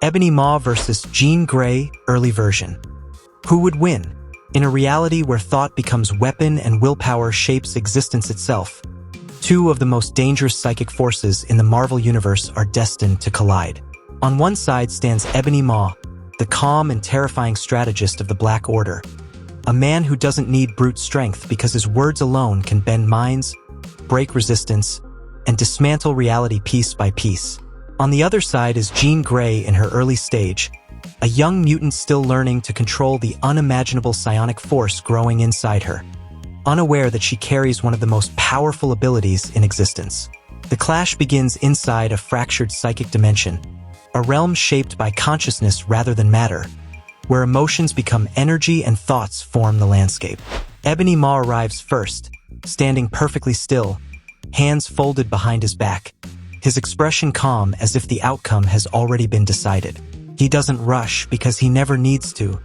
Ebony Maw versus Jean Grey, early version. Who would win? In a reality where thought becomes weapon and willpower shapes existence itself, two of the most dangerous psychic forces in the Marvel Universe are destined to collide. On one side stands Ebony Maw, the calm and terrifying strategist of the Black Order, a man who doesn't need brute strength because his words alone can bend minds, break resistance, and dismantle reality piece by piece. On the other side is Jean Grey in her early stage, a young mutant still learning to control the unimaginable psionic force growing inside her, unaware that she carries one of the most powerful abilities in existence. The clash begins inside a fractured psychic dimension, a realm shaped by consciousness rather than matter, where emotions become energy and thoughts form the landscape. Ebony Maw arrives first, standing perfectly still, hands folded behind his back, his expression calm as if the outcome has already been decided. He doesn't rush because he never needs to.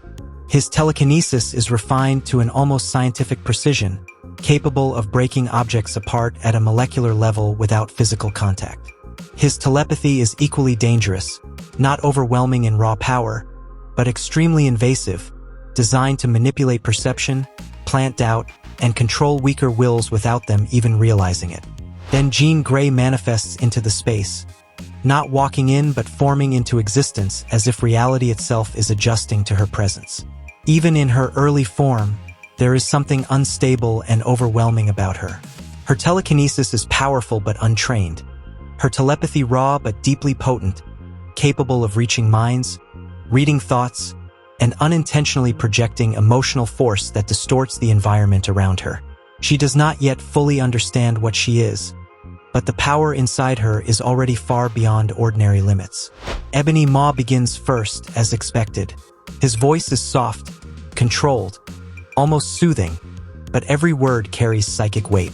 His telekinesis is refined to an almost scientific precision, capable of breaking objects apart at a molecular level without physical contact. His telepathy is equally dangerous, not overwhelming in raw power, but extremely invasive, designed to manipulate perception, plant doubt, and control weaker wills without them even realizing it. Then Jean Grey manifests into the space, not walking in but forming into existence as if reality itself is adjusting to her presence. Even in her early form, there is something unstable and overwhelming about her. Her telekinesis is powerful but untrained, her telepathy raw but deeply potent, capable of reaching minds, reading thoughts, and unintentionally projecting emotional force that distorts the environment around her. She does not yet fully understand what she is, but the power inside her is already far beyond ordinary limits. Ebony Maw begins first, as expected. His voice is soft, controlled, almost soothing, but every word carries psychic weight.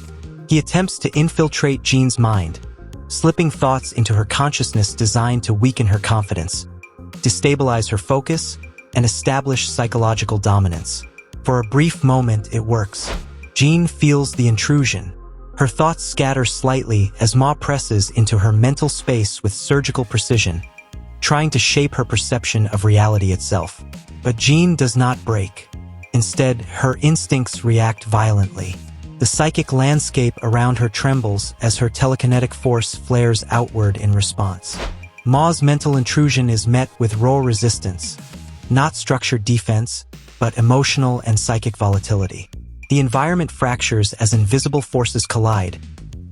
He attempts to infiltrate Jean's mind, slipping thoughts into her consciousness designed to weaken her confidence, destabilize her focus, and establish psychological dominance. For a brief moment, it works. Jean feels the intrusion. Her thoughts scatter slightly as Maw presses into her mental space with surgical precision, trying to shape her perception of reality itself. But Jean does not break. Instead, her instincts react violently. The psychic landscape around her trembles as her telekinetic force flares outward in response. Maw's mental intrusion is met with raw resistance, not structured defense, but emotional and psychic volatility. The environment fractures as invisible forces collide,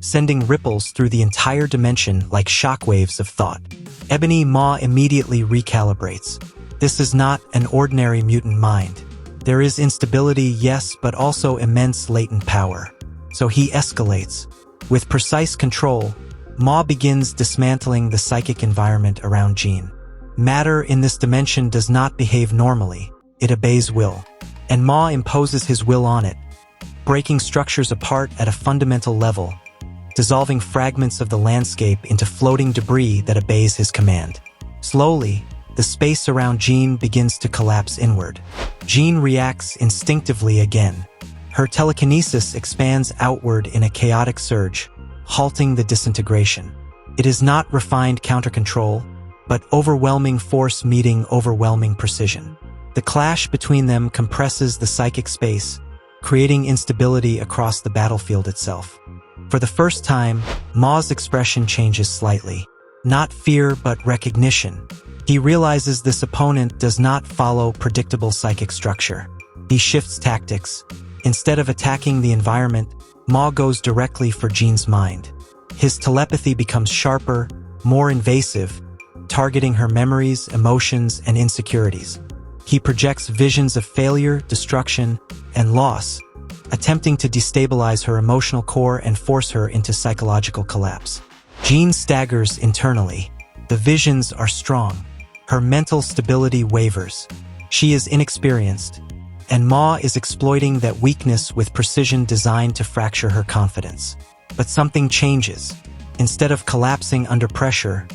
sending ripples through the entire dimension like shockwaves of thought. Ebony Maw immediately recalibrates. This is not an ordinary mutant mind. There is instability, yes, but also immense latent power. So he escalates. With precise control, Maw begins dismantling the psychic environment around Jean. Matter in this dimension does not behave normally. It obeys will. And Maw imposes his will on it, breaking structures apart at a fundamental level, dissolving fragments of the landscape into floating debris that obeys his command. Slowly, the space around Jean begins to collapse inward. Jean reacts instinctively again. Her telekinesis expands outward in a chaotic surge, halting the disintegration. It is not refined counter-control, but overwhelming force meeting overwhelming precision. The clash between them compresses the psychic space, creating instability across the battlefield itself. For the first time, Maw's expression changes slightly. Not fear, but recognition. He realizes this opponent does not follow predictable psychic structure. He shifts tactics. Instead of attacking the environment, Maw goes directly for Jean's mind. His telepathy becomes sharper, more invasive, targeting her memories, emotions, and insecurities. He projects visions of failure, destruction, and loss, attempting to destabilize her emotional core and force her into psychological collapse. Jean staggers internally. The visions are strong. Her mental stability wavers. She is inexperienced, and Maw is exploiting that weakness with precision designed to fracture her confidence. But something changes. Instead of collapsing under pressure,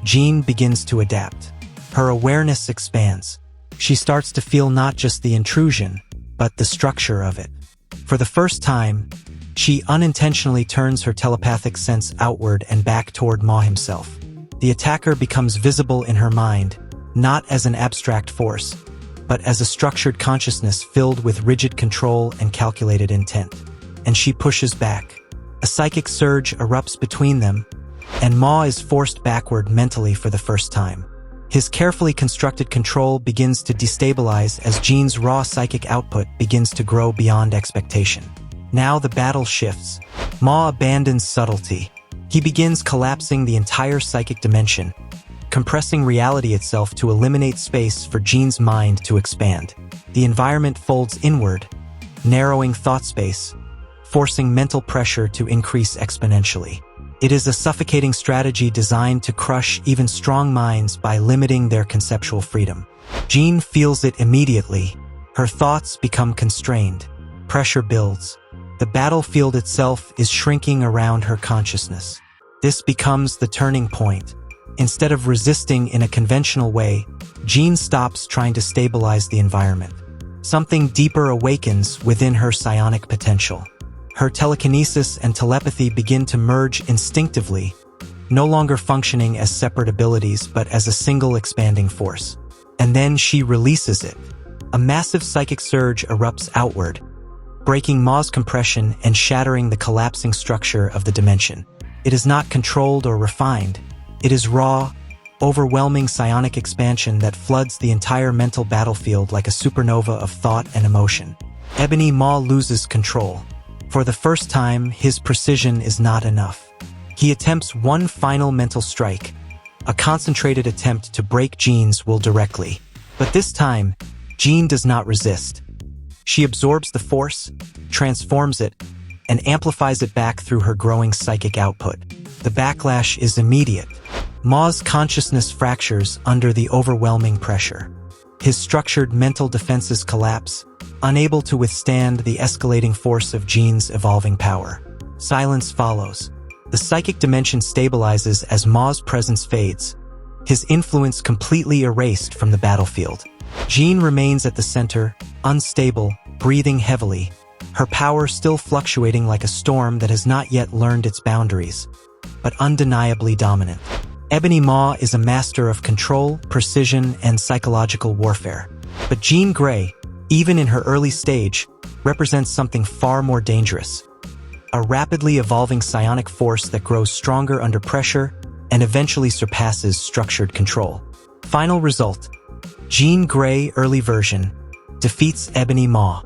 Jean begins to adapt. Her awareness expands. She starts to feel not just the intrusion, but the structure of it. For the first time, she unintentionally turns her telepathic sense outward and back toward Maw himself. The attacker becomes visible in her mind, not as an abstract force, but as a structured consciousness filled with rigid control and calculated intent. And she pushes back. A psychic surge erupts between them, and Maw is forced backward mentally for the first time. His carefully constructed control begins to destabilize as Jean's raw psychic output begins to grow beyond expectation. Now the battle shifts. Maw abandons subtlety. He begins collapsing the entire psychic dimension, compressing reality itself to eliminate space for Jean's mind to expand. The environment folds inward, narrowing thought space, forcing mental pressure to increase exponentially. It is a suffocating strategy designed to crush even strong minds by limiting their conceptual freedom. Jean feels it immediately. Her thoughts become constrained. Pressure builds. The battlefield itself is shrinking around her consciousness. This becomes the turning point. Instead of resisting in a conventional way, Jean stops trying to stabilize the environment. Something deeper awakens within her psionic potential. Her telekinesis and telepathy begin to merge instinctively, no longer functioning as separate abilities but as a single expanding force. And then she releases it. A massive psychic surge erupts outward, breaking Maw's compression and shattering the collapsing structure of the dimension. It is not controlled or refined. It is raw, overwhelming psionic expansion that floods the entire mental battlefield like a supernova of thought and emotion. Ebony Maw loses control. For the first time, his precision is not enough. He attempts one final mental strike, a concentrated attempt to break Jean's will directly. But this time, Jean does not resist. She absorbs the force, transforms it, and amplifies it back through her growing psychic output. The backlash is immediate. Maw's consciousness fractures under the overwhelming pressure. His structured mental defenses collapse, unable to withstand the escalating force of Jean's evolving power. Silence follows. The psychic dimension stabilizes as Maw's presence fades, his influence completely erased from the battlefield. Jean remains at the center, unstable, breathing heavily, her power still fluctuating like a storm that has not yet learned its boundaries, but undeniably dominant. Ebony Maw is a master of control, precision, and psychological warfare. But Jean Grey, even in her early stage, represents something far more dangerous. A rapidly evolving psionic force that grows stronger under pressure and eventually surpasses structured control. Final result: Jean Grey early version defeats Ebony Maw.